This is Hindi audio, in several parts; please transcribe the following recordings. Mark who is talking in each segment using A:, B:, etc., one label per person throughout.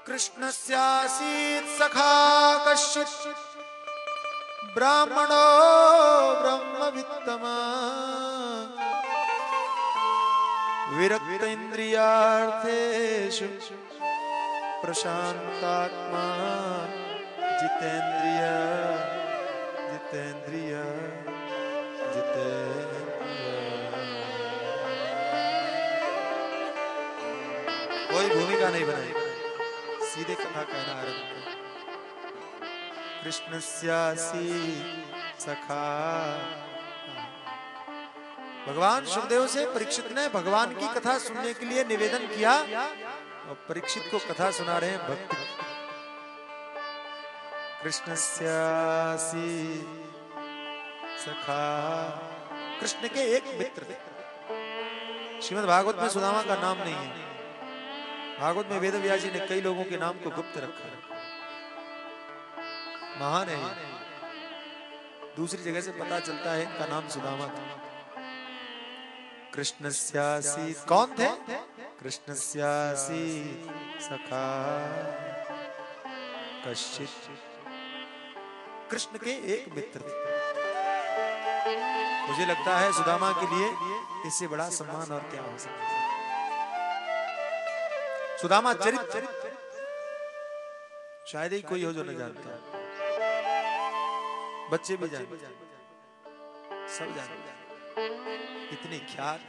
A: कृष्णस्यासीत् सखा कश्चित् ब्राह्मणो ब्रह्मवित्तमा विरक्त इंद्रियार्थेषु प्रशांतात्मा जितेंद्रिय जितेंद्रिय जितेंद्रिय। कोई भूमिका नहीं बनाई, सीधे कथा कहना आरंभ कर। कृष्णस्यासी सखा। भगवान सुखदेव से परीक्षित ने भगवान की कथा सुनने के लिए निवेदन किया और परीक्षित को कथा सुना रहे हैं भक्ति। कृष्णस्यासी सखा। कृष्ण के एक मित्र थे। श्रीमद् भागवत में सुदामा का नाम नहीं है। भागवत में वेद व्यास जी ने कई लोगों के नाम को गुप्त रखा है। महान है। दूसरी जगह से पता चलता है इनका नाम सुदामा था। कृष्णस्यासी कौन थे? कृष्णस्यासी सखा कश्चित्। कृष्ण के एक मित्र थे। मुझे लगता है सुदामा के लिए इससे बड़ा सम्मान और क्या हो सकता है। सुदामा चरित्र शायद ही कोई हो जो न जानता। बच्चे भी जानते, सब जानते। इतने ख्यात,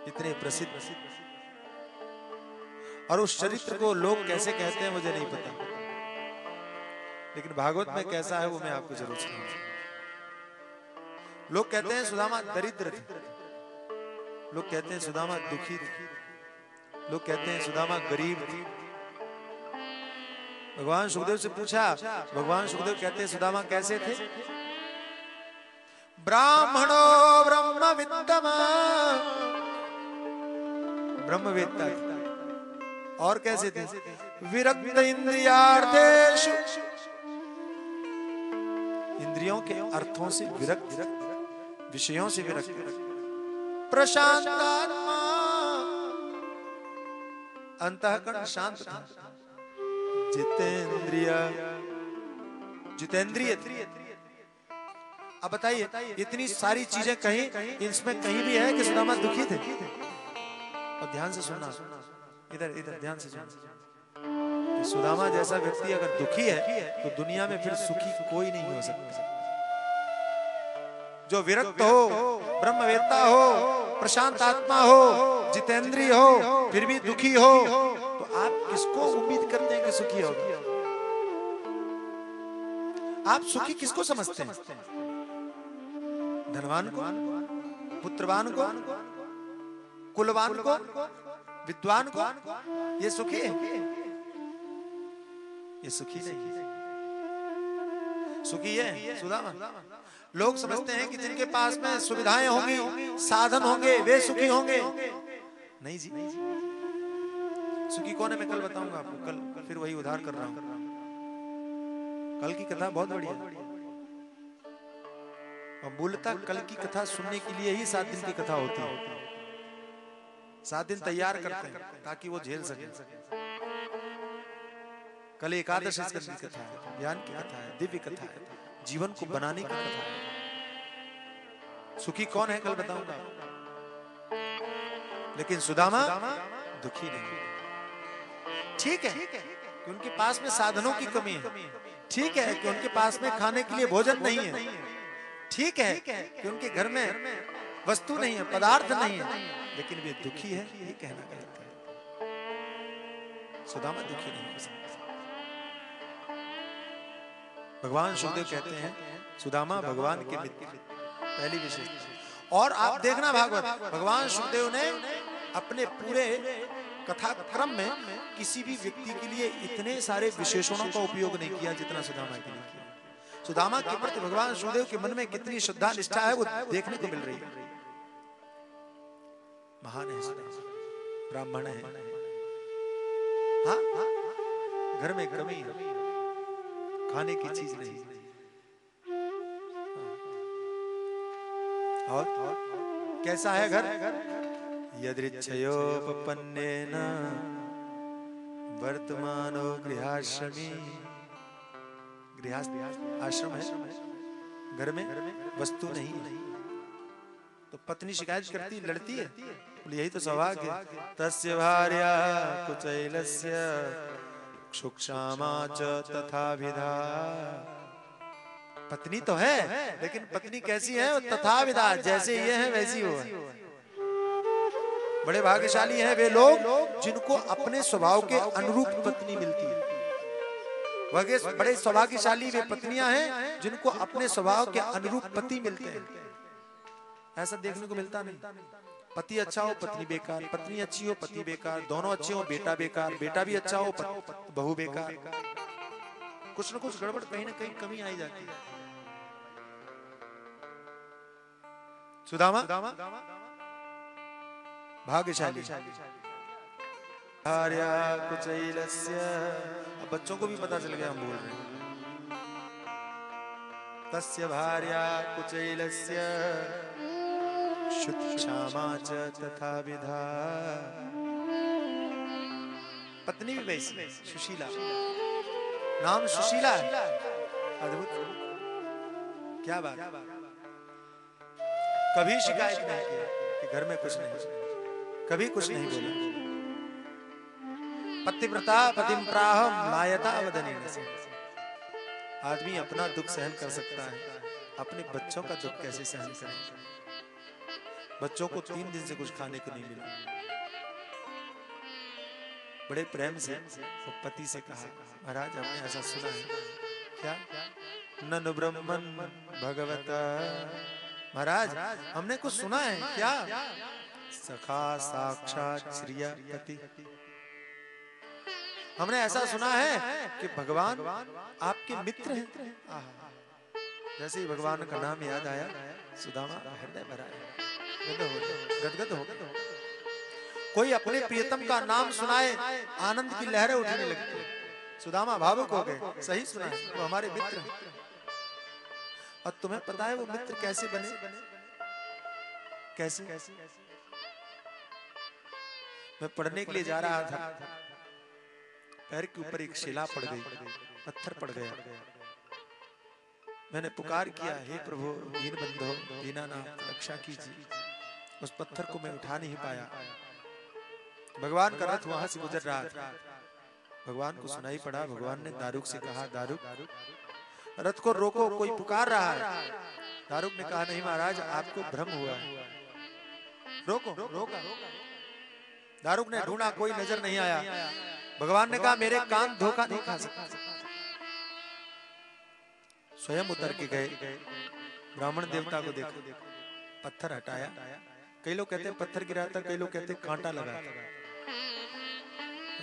A: इतने प्रसिद्ध, और उस चरित्र को लोग कैसे कहते हैं मुझे नहीं पता, लेकिन भागवत में कैसा है वो मैं आपको जरूर सुनाऊंगा। लोग कहते हैं सुदामा दरिद्र थे, लोग कहते हैं सुदामा दुखी थे, लोग कहते हैं सुदामा गरीब थे। भगवान सुखदेव से पूछा, भगवान सुखदेव कहते हैं सुदामा कैसे थे? ब्राह्मणो ब्रह्मवित्तमा, ब्रह्मवेत्ता थे। और कैसे थे? विरक्त इंद्रियार्थेषु, इंद्रियों के अर्थों से विरक्त, विषयों से विरक्त। प्रशांतात्मा, अंतःकरण शांत था। जितेंद्रिय, जितेंद्रिय। अब बताइए, इतनी सारी चीजें कहीं, इसमें कहीं भी है कि सुदामा दुखी थे? और ध्यान से सुनना, इधर इधर ध्यान से सुनना। सुदामा जैसा व्यक्ति अगर दुखी है तो दुनिया में फिर सुखी कोई नहीं हो सकता। जो विरक्त हो, ब्रह्मवेत्ता हो, प्रशांत आत्मा हो, जितेंद्रिय हो, फिर भी दुखी हो, तो आप किसको उम्मीद करते हैं कि सुखी होगा? आप सुखी किसको समझते हैं? धनवान को, पुत्रवान को, कुलवान को, विद्वान को? ये सुखी है? ये सुखी नहीं। सुखी है सुदामा। लोग समझते हैं कि जिनके पास में सुविधाएं होंगी, साधन होंगे, वे सुखी होंगे। नहीं जी, सुखी कौन है मैं कल बताऊंगा आपको। कल फिर वही उधार कर रहा हूं। कल की कथा बहुत बढ़िया। और मूलतः कल की कथा सुनने के लिए ही 7 दिन की कथा होती है। 7 दिन तैयार करते हैं ताकि वो झेल सके। कल एकादश स्कंद की कथा है, ज्ञान की कथा है, दिव्य कथा है, जीवन को बनाने की कथा है। सुखी कौन है कल बताऊंगा। लेकिन सुदामा दुखी नहीं। ठीक है कि उनके पास में साधनों की कमी है, ठीक है कि उनके पास में खाने के लिए भोजन नहीं है, ठीक है कि उनके घर में वस्तु नहीं है, पदार्थ नहीं है, लेकिन वे दुखी है, ये कहना गलत है। सुदामा दुखी नहीं हो सकता। भगवान सुखदेव कहते हैं सुदामा भगवान के मित्र, पहली विशेषता। और आप देखना भागवत, भगवान सुखदेव ने अपने पूरे कथा क्रम में किसी भी व्यक्ति के लिए इतने सारे विशेषणों का उपयोग नहीं किया जितना सुदामा के लिए किया। सुदामा के प्रति भगवान सुखदेव के मन में कितनी श्रद्धा निष्ठा है वो देखने को मिल रही है। महान है सुदामा, ब्राह्मण है, हाँ घर में कमी है, खाने की चीज नहीं, और कैसा है घर? यदृच्छयोपपन्नेन वर्तमानो गृहाश्रमी। गृहस्थ आश्रम है, घर में वस्तु नहीं है, तो पत्नी शिकायत करती, लड़ती है, बोले यही तो सौभाग्य। तस्य भार्या कुचैलस्य क्षुक्षामा च तथा विधा। पत्नी तो है, लेकिन पत्नी कैसी है? तथा विधा, जैसे ये है वैसी वो है। बड़े भाग्यशाली हैं वे लोग जिनको अपने स्वभाव के अनुरूप पत्नी मिलती है। बड़े सौभाग्यशाली वे पत्नियां हैं जिनको अपने स्वभाव के अनुरूप पति मिलते हैं। ऐसा देखने को मिलता नहीं। पति अच्छा हो पत्नी बेकार, पत्नी अच्छी हो पति बेकार, दोनों अच्छे हो बेटा बेकार, बेटा भी अच्छा हो बहू बेकार। कुछ न कुछ गड़बड़, कहीं ना कहीं कमी आई जाती है। सुदामा भाग्यशाली। भार्या कुचैलस्य, अब बच्चों को भी पता चल गया हम बोल रहे हैं। तस्य भार्या कुचैलस्य क्षुक्षामा च तथा विधा। पत्नी भी वैसी, सुशीला, नाम सुशीला है। अद्भुत, क्या बात। कभी शिकायत नहीं किया कि घर में कुछ नहीं, कभी कुछ नहीं बोला। पतिव्रता पतिम प्राह मायता वदनेन। आदमी अपना दुख सहन कर सकता है, अपने बच्चों का दुख कैसे सहन करें? बच्चों को 3 दिन से कुछ खाने को नहीं मिला। बड़े प्रेम से वो पति से कहा, महाराज हमने ऐसा सुना है। क्या? ननु ब्रह्मन् भगवता। महाराज हमने कुछ सुना है। क्या? सखा साक्षात श्रियपति। हमने ऐसा सुना है कि भगवान आपके मित्र हैं। जैसे ही भगवान का नाम याद आया, सुदामा हृदय भरा, गदगद हो गया। कोई अपने प्रियतम का नाम सुनाए, आनंद की लहरें उठने लगती है। सुदामा भावुक हो गए। सही सुना है, वो हमारे मित्र हैं। और तुम्हें पता है वो मित्र कैसे बने? कैसे? मैं पढ़ने के लिए जा रहा था, पैर के ऊपर एक शिला पड़ गई, पत्थर पड़ गया। मैंने पुकार किया, हे प्रभु दीन बंधो दीनानाथ रक्षा कीजिए। उस पत्थर को मैं उठा नहीं पाया। भगवान का रथ वहां से गुजर रहा था। भगवान को सुनाई पड़ा। भगवान ने दारुक से कहा, दारुक रथ को रोको, कोई पुकार रहा है। दारुक ने कहा, नहीं महाराज आपको भ्रम हुआ है, रोको। रोका। दारुक ने ढूंढा, कोई नजर नहीं आया। भगवान ने कहा, मेरे कान धोखा नहीं खा सकते। स्वयं उतर के गए, ब्राह्मण देवता को देखा, पत्थर हटाया। कई लोग कहते हैं पत्थर गिरा था, कई लोग कहते हैं कांटा लगा था।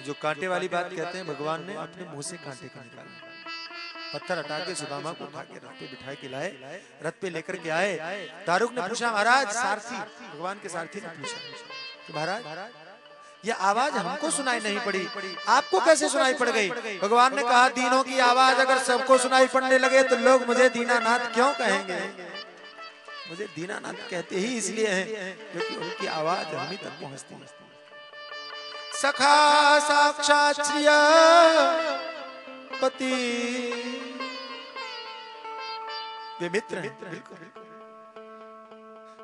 A: जो कांटे वाली बात कहते हैं, भगवान ने अपने मुंह से कांटे को निकाला। पत्थर हटा के सुदामा को उठा के रथ पे बिठा के लाए, रथ पे लेकर के आए। दारुक ने पूछा, महाराज सारथी, भगवान के सारथी ने पूछा कि महाराज ये आवाज हमको सुनाई नहीं पड़ी, आपको कैसे सुनाई पड़ गई? भगवान ने कहा, दीनों की आवाज अगर सबको सुनाई पड़ने लगे तो लोग मुझे दीनानाथ क्यों कहेंगे? मुझे दीनानाथ कहते ही इसलिए हैं क्योंकि उनकी आवाज हम ही तक पहुंचती है। सखा साक्षात श्रियपति, वे मित्र हैं। बिल्कुल।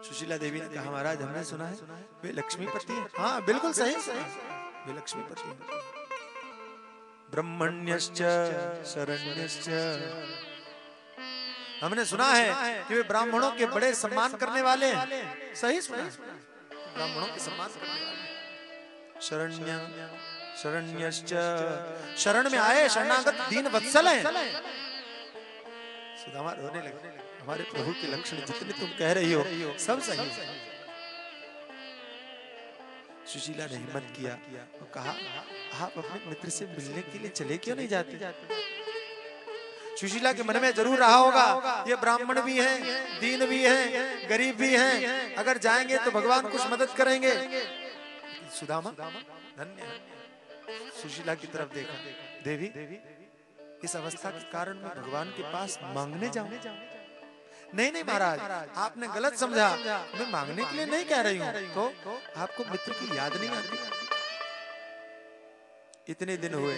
A: सुशीला देवी ने कहा, महाराज हमने सुना है वे लक्ष्मीपति हैं। हाँ बिल्कुल सही, वे लक्ष्मीपति हैं। ब्रह्मण्यश्च शरण्यश्च, हमने सुना है कि वे ब्राह्मणों के बड़े सम्मान करने वाले हैं। सही सुना, ब्राह्मणों के सम्मान करने वाले। शरण्य शरण्यश्च, शरण में आए, शरणागत दीन वत्सल हैं। सुदामा रोने लगे, हमारे प्रभु के लक्षण जितने तुम कह रही हो सब सही है। सुशीला ने हिम्मत किया और कहा, आप अपने मित्र से मिलने के लिए चले क्यों नहीं जाते? सुशीला के मन में जरूर रहा होगा, ये ब्राह्मण भी हैं, दीन भी हैं, गरीब भी हैं, अगर जाएंगे तो भगवान कुछ मदद करेंगे। सुदामा धन्य सुशीला की तरफ देखा, देवी इस अवस्था के कारण मैं भगवान के पास मांगने जाऊं, नहीं नहीं महाराज, आपने गलत समझा, मैं मांगने के लिए नहीं कह रही हूं। तो आपको मित्र की याद नहीं आती? इतने दिन हुए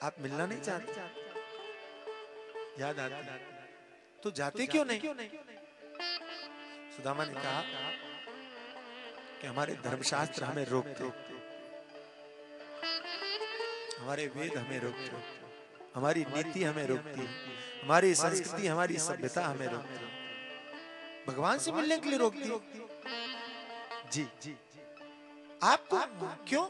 A: आप मिलना नहीं चाहते? याद आती तो जाते क्यों नहीं? सुदामा ने कहा कि हमारे धर्मशास्त्र हमें रोकते, हमारे वेद हमें रोकते, हमारी नीति हमें रोकती, हमारी संस्कृति, हमारी सभ्यता हमें रोकती, भगवान से मिलने के लिए रोकती। जी आपको क्यों?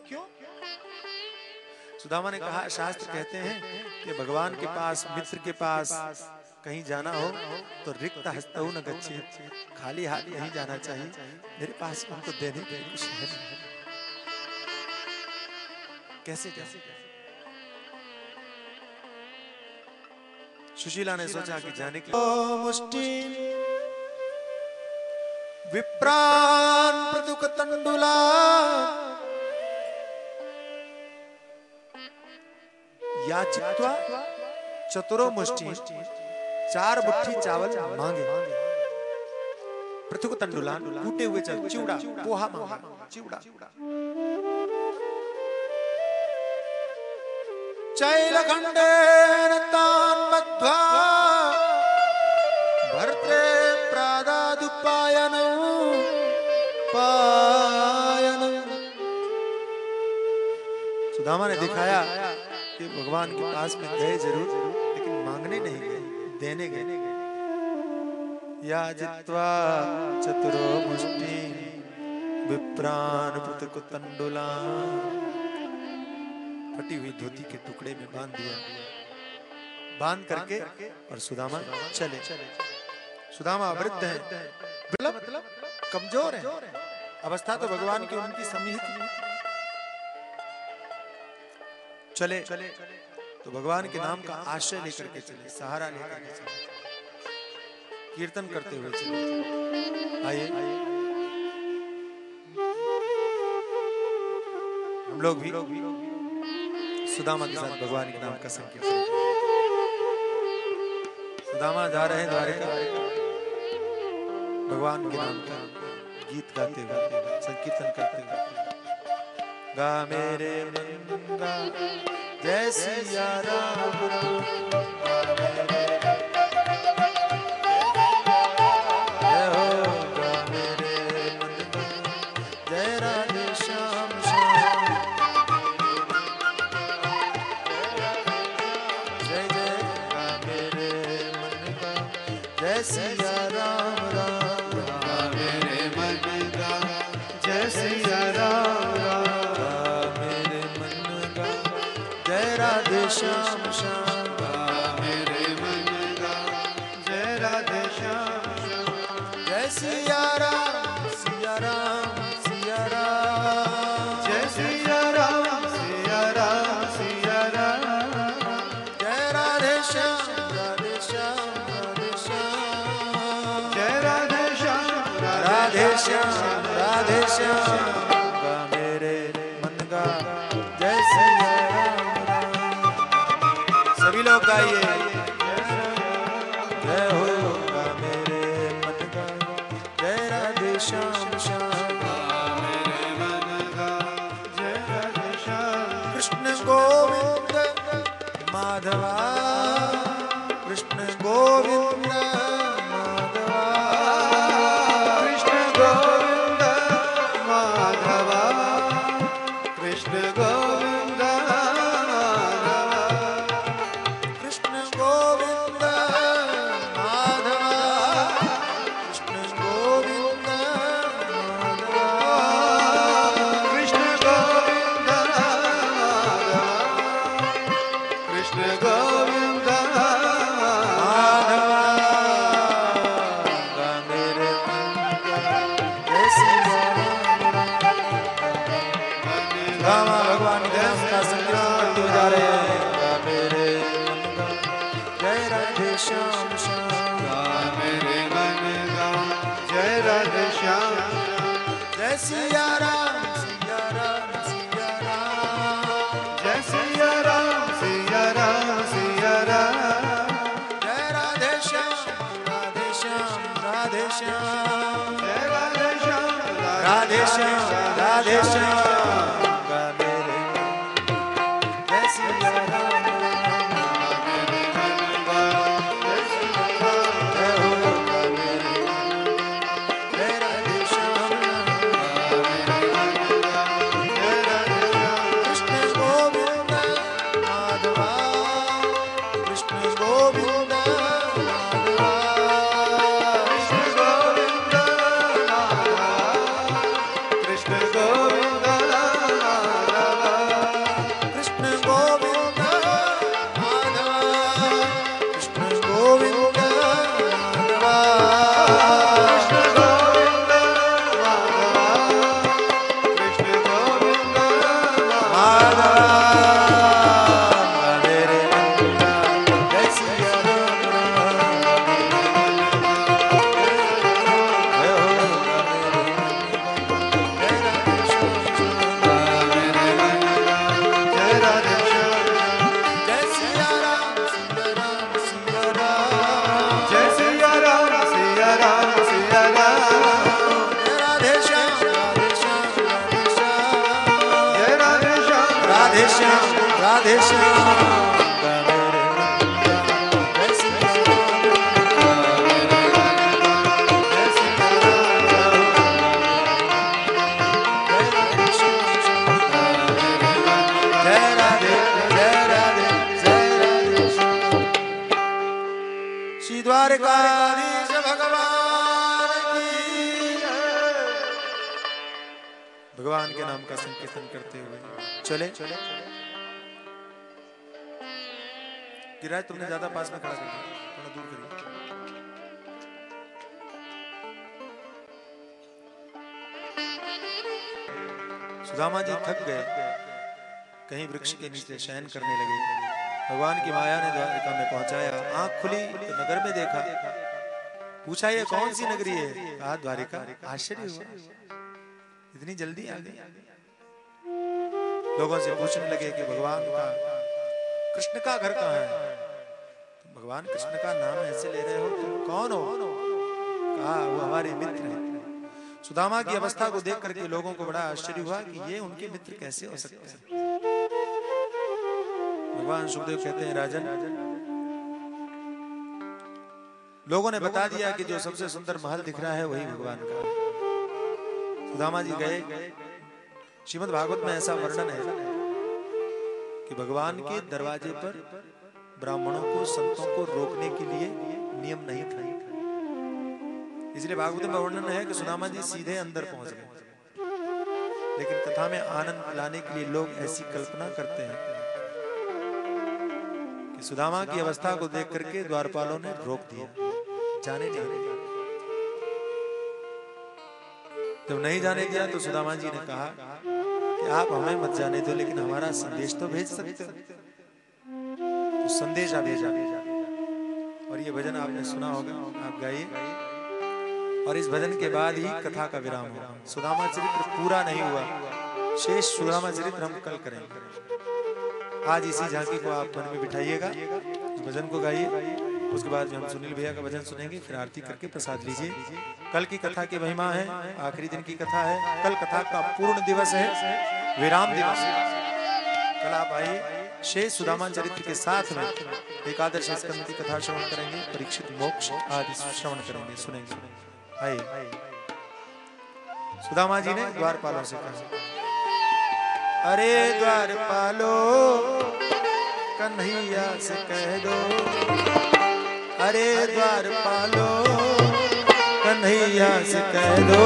A: सुदामा ने कहा, शास्त्र कहते हैं कि भगवान के पास, मित्र के पास कहीं जाना हो तो रिक्त हस्तौ न गच्छेत्, खाली हाथ नहीं जाना चाहिए। मेरे पास उनको देने के लिए कुछ है नहीं। कैसे जाए? सुशीला ने सोचा कि जाने के लिए मुष्टि विप्रान प्रदुक तंडुला याचित्वा चतुरो मुष्टि, 4 मुट्ठी चावल मांगे। पृथुक तंडुलान, कूटे हुए चावल, चिवड़ा, पोहा मांगा, चिवड़ा। चैलखंडेन तान् बद्ध्वा भर्त्रे प्रादादुपायनौ पायनौ। सुदामा ने दिखाया कि भगवान के पास में गए जरूर, लेकिन मांगने नहीं गए, देने गए। या जित्वा चतुरो मुष्टि विप्रान पृथुक तंडुलान, फटी हुई धोती के टुकड़े में बांध दिया, बांध करके और सुदामा चले। सुदामा वृद्ध है, मतलब कमजोर है, अवस्था तो भगवान की उनकी समीहित। चले तो भगवान के नाम का आश्रय लेकर के चले, सहारा लेकर के चले, कीर्तन करते हुए चले। आइए हम लोग भी सुदामा के साथ भगवान के नाम का संकीर्तन। सुदामा जा रहे हैं द्वारिका, भगवान के नाम का गीत गाते हुए, संकीर्तन करते हुए। गा मेरे मन गा जय सिया राम राम, जय हो गा मेरे मन गा जय राधे श्याम श्याम, जय जय गा मेरे मन गा जय सिया राम राम, गा मेरे मन गा जय सिया राम राम, राधे श्याम श्याम, मेरे मन गा जय राधे श्याम श्याम, जय सिया राम सिया राम सिया राम, जय सिया राम सिया राम सिया राम, जय राधे श्याम राधे श्याम राधे श्याम, जय राधे श्याम राधे श्याम राधे श्याम, गा मेरे मन गा जय सिया राम। सभी लोग गाइए, जय हो गा मेरे मन गा जय राधे श्याम श्याम, मेरे मन गा जय राधे श्याम, कृष्ण गोविंद माधवा, कृष्ण गोविंद माधवा, कृष्ण गोविंद माधवा, कृष्ण गोविंद भगवान के नाम का संकीर्तन करते हुए जा रहे हैं। मेरे मन गा जय राधे श्याम श्याम, मेरे मन गा जय राधे श्याम, जय सिया राम सिया राम सिया राम, जय सिया राम सिया राम सिया राम, जय राधे श्याम श्याम राधे श्याम राधे श्याम मेरे जय सिया राम राधे श्याम श्री द्वारकाधीश भगवान की भगवान के नाम का संकीर्तन करते हुए चले गिराज तुमने ज्यादा पास में खड़ा कर दिया, थोड़ा दूर करिए। सुदामा जी थक गए, कहीं वृक्ष के नीचे शयन करने लगे। भगवान की माया ने द्वारिका में पहुंचाया। आंख खुली तो नगर में देखा, पूछा ये कौन सी नगरी है? कहा द्वारिका। आश्चर्य हुआ, इतनी जल्दी आ गई। लोगों से पूछने लगे कि भगवान का कृष्ण का घर कहाँ है? तुम भगवान कृष्ण का नाम ऐसे ले रहे हो, तुम कौन हो? कहा वो हमारे मित्र हैं। सुदामा की अवस्था को देख करके लोगों को बड़ा आश्चर्य हुआ कि ये उनके मित्र कैसे हो सकते हैं। भगवान सुखदेव कहते हैं, राजन, लोगों ने बता दिया कि जो सबसे सुंदर महल दिख रहा है वही भगवान का। सुदामा जी गए। श्रीमद् भागवत में ऐसा वर्णन है कि भगवान के दरवाजे पर ब्राह्मणों को, संतों को रोकने के लिए नियम नहीं था, इसलिए भागवत में वर्णन है कि सुदामा जी सीधे अंदर पहुंच गए। लेकिन कथा में आनंद लाने के लिए लोग ऐसी कल्पना करते हैं कि सुदामा की अवस्था को देख करके द्वारपालों ने रोक दिया, जाने नहीं दिया। जब नहीं जाने दिया तो सुदामा जी ने कहा कि आप हमें मत जाने दो, लेकिन हमारा संदेश तो भेज सकते हो। तो संदेशा भेजा। और ये भजन आपने सुना होगा, आप गाइए। और इस भजन के बाद ही कथा का विराम होगा। सुदामा चरित्र पूरा नहीं हुआ, शेष सुदामा चरित्र हम कल करेंगे। आज इसी झांकी को आप मन में बिठाइएगा, इस भजन को गाइए। उसके बाद में हम सुनील भैया का भजन सुनेंगे, फिर आरती करके प्रसाद लीजिए। कल की कथा की महिमा है, आखिरी दिन की कथा है। कल कथा का पूर्ण दिवस है, विराम दिवस। कल आप आइए, शेष सुदामा चरित्र के साथ में एकादश स्कंद की कथा श्रवण करेंगे, परीक्षित मोक्ष आदि श्रवण करेंगे, सुनेंगे। आइए। सुदामा जी ने द्वारपालों से कहा, अरे द्वारपालो कन्हैया से कह दो, अरे द्वारपालो कन्हैया से कह दो,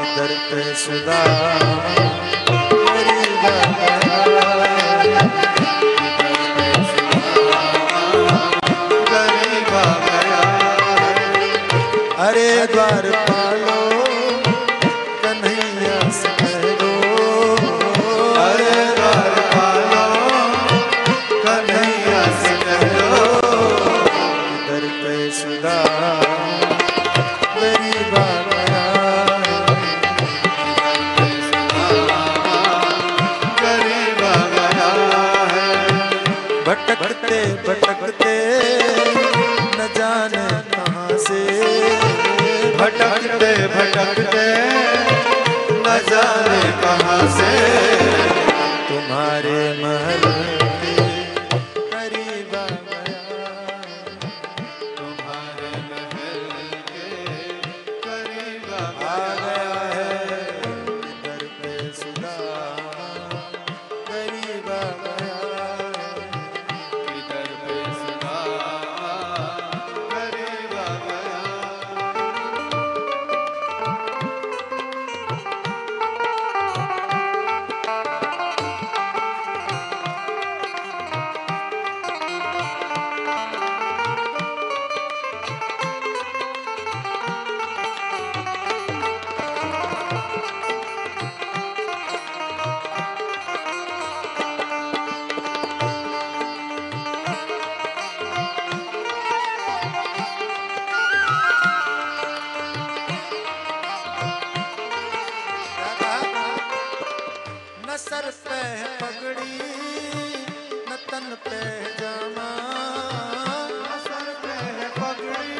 A: इधर पे सुदामा अरे द्वारपालो कन्हैया से कह दो, अरे द्वारपालो कन्हैया से कह दो, इधर पे सुदामा गरीब गया है। भटकते भटकते न जाने कहाँ से,
B: भटकते भटकते न जाने कहाँ से,
A: तुम्हारे महल के करीब आ गया,
B: तुम्हारे महल के करीब आ
A: आ
B: गया।
A: गया है दर पे सुदामा, करीब आ गया,
B: इधर पे सुदामा करीब आ गया।
A: न सर पे है पगड़ी न तन पे है जामा,
B: न सर पे है पगड़ी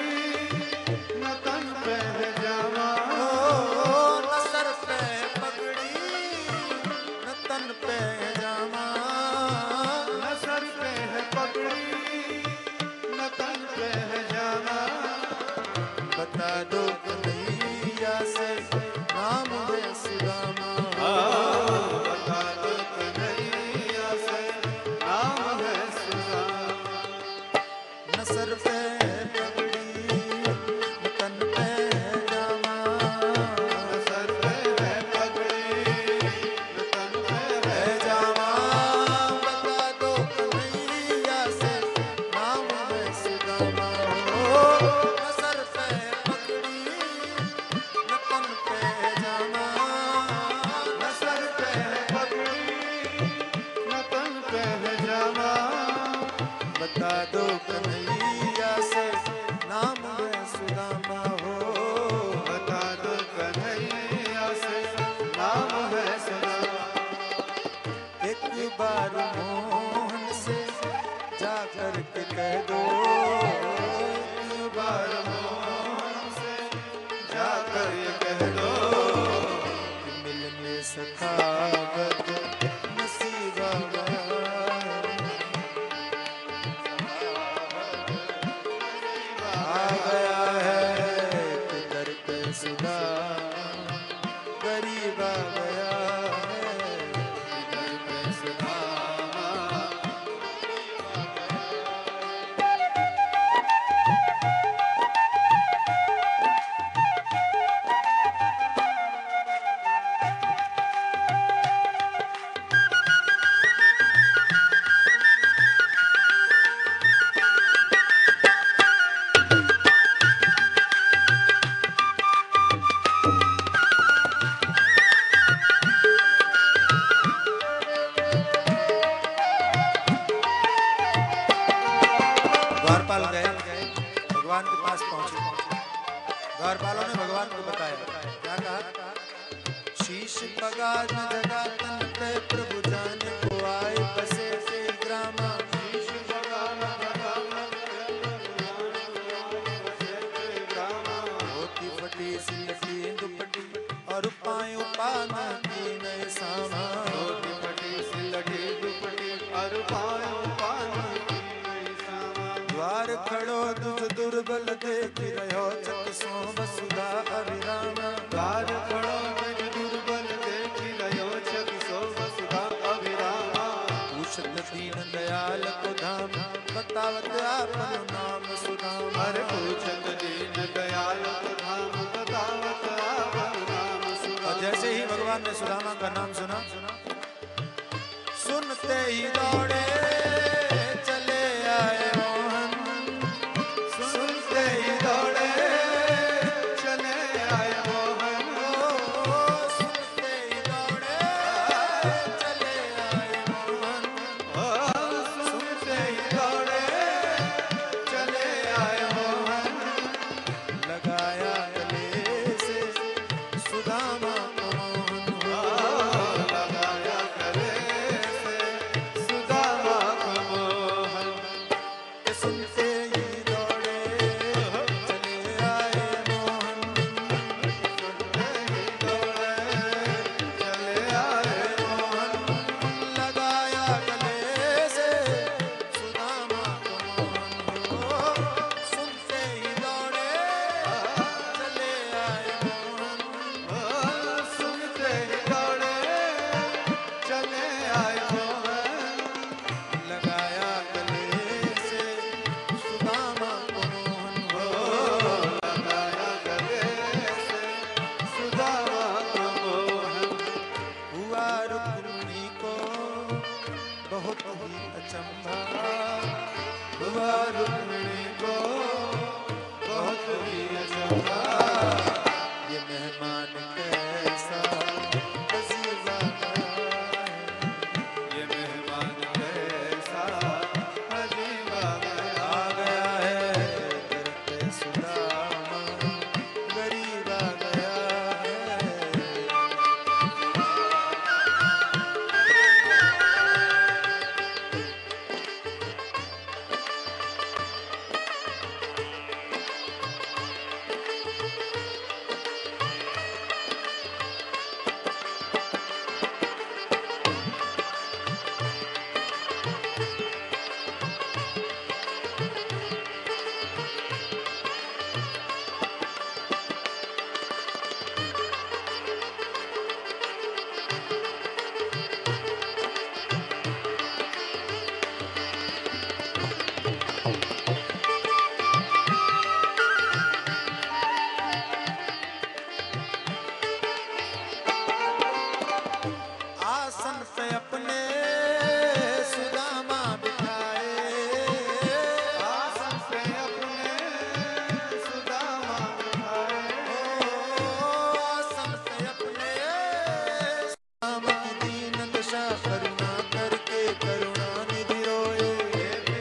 B: न तन पे है जामा,
A: न सर पे है पगड़ी न तन पे है जामा,
B: न सर पे है पगड़ी न तन पे है जामा।
A: बता दो कन्हैया से नाम है सुदामा,
B: बता दो कन्हैया से नाम है सुदामा।
A: न सर पे है पगड़ी न तन पे है जामा,
B: न सर पे है पगड़ी न तन पे है
A: है जामा, बता दो कन्हैया से नाम है सुदामा, न सर पे है पगड़ी न तन पे है जामा,
B: न सर पे है पगड़ी न तन पे है जामा।
A: बता दो कन्हैया से नाम है सुदामा हो,
B: बता दो कन्हैया से नाम है सुदामा।
A: एक बार मोहन से जा कर के कह दो, एक बार
B: मोहन से जाकर ये कह दो
A: कि मिलने सखावत नसीब आ गया, आ गया है कि दर पे सुदामा, गरीब आ गया है,
B: इधर पे सुदामा।
A: द्वारपाल गए, भगवान के पास पहुंचे, द्वारपालों ने भगवान को बताया, क्या कहा, शीश पगाज जगा तन पे प्रभु जाने को आए बसे से ग्रामा,
B: शीश बगाना बगाना ग्रामा।
A: धोती फटी सिलटी दुपट्टी और पायों पाना की नए सामा,
B: धोती फटी सिलटी दुपट्टी और पायों पानी की नई सामा।
A: द्वार खड़ो तुझ दुर्बल देख रहो चक सो वसुधा अभिरामा,
B: द्वार खड़ो निज दुर्बल देख रहो छक सो वसुधा अभिरामा।
A: पूछत दीन दयाल को धाम, बतावत आपन नाम सुदामा,
B: हर पूछत दीन दयाल को धाम, बतावत आपन नाम
A: और
B: सुदामा।
A: जैसे ही भगवान ने सुदामा का नाम सुना, सुनते ही दौड़े चले आए मोहन,
B: सुनते ही दौड़े चले आए मोहन।
A: सुनते ही दौड़े चले आए मोहन,
B: सुनते ही दौड़े चले आए मोहन।
A: लगाया गले से सुदामा को मोहन,
B: लगाया गले से सुदामा को मोहन। पगड़ी को बहुत ही अचंभा।
A: ये मेहमान कैसा अजीबा है,
B: ये मेहमान कैसा अजीब आ
A: आ गया है दर पे सुदामा, गरीब आ गया है। आसन पे अपने सुदामा बिठाए,
B: आसन पे अपने सुदामा बिठाए।
A: आसन पे अपने सुदामा की दीन दशा करुणा करके करुणा निधि रोए।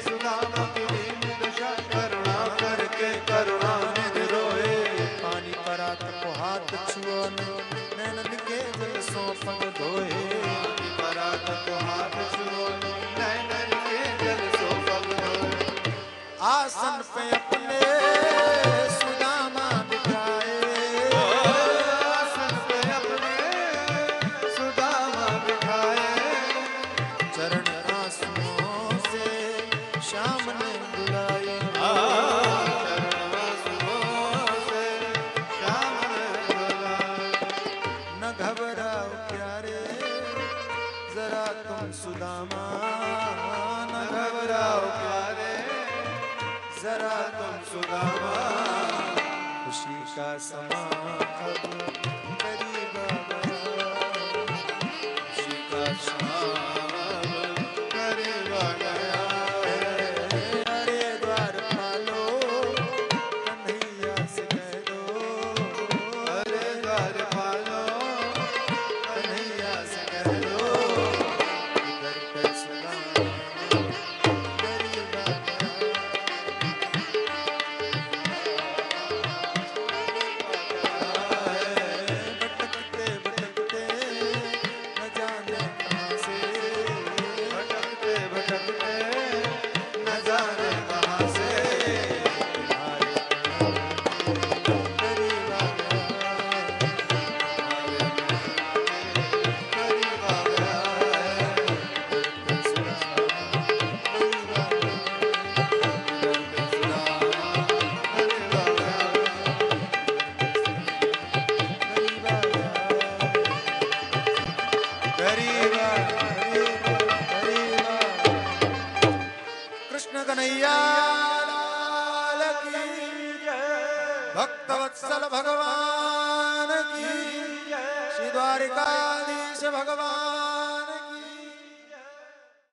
B: सुदामा की दीन दशा करुणा करके करुणा निधि रोए।
A: पानी परा को हाथ छुओ, नैनन के जल सो पग धोए।
B: परात को हाथ छुओ, नैनन के जल सो पग धोए।
A: आसन पे अपने सुदामा बिठाए,
B: आसन पे अपने सुदामा बिठाए।
A: चरण आंसुओं से श्याम ने बुलाए।
B: चरण आंसुओं से श्याम ने बुलाए।
A: न घबराओ प्यारे जरा तुम सुदामा, न घबराओ प्यारे जरा तुम सुदामा। खुशी का समा अब करीब आ गया, खुशी का समा
B: अब करीब आ गया है।
A: अरे द्वार पालो कन्हैया से कह दो,
B: अरे द्वार पालो
A: कन्हैया से कह दो, दर पे सुदामा गरीब आ गया। भटकते भटकते न जाने कहाँ से,
B: भटकते भटकते न जाने कहाँ से।
A: गरीब आ गया।
B: करीब आ गया है। करीब आ गया।
A: कृष्ण कन्हैया लाल की जय, भक्तवत्सल भगवान की, श्री द्वारिकाधीश भगवान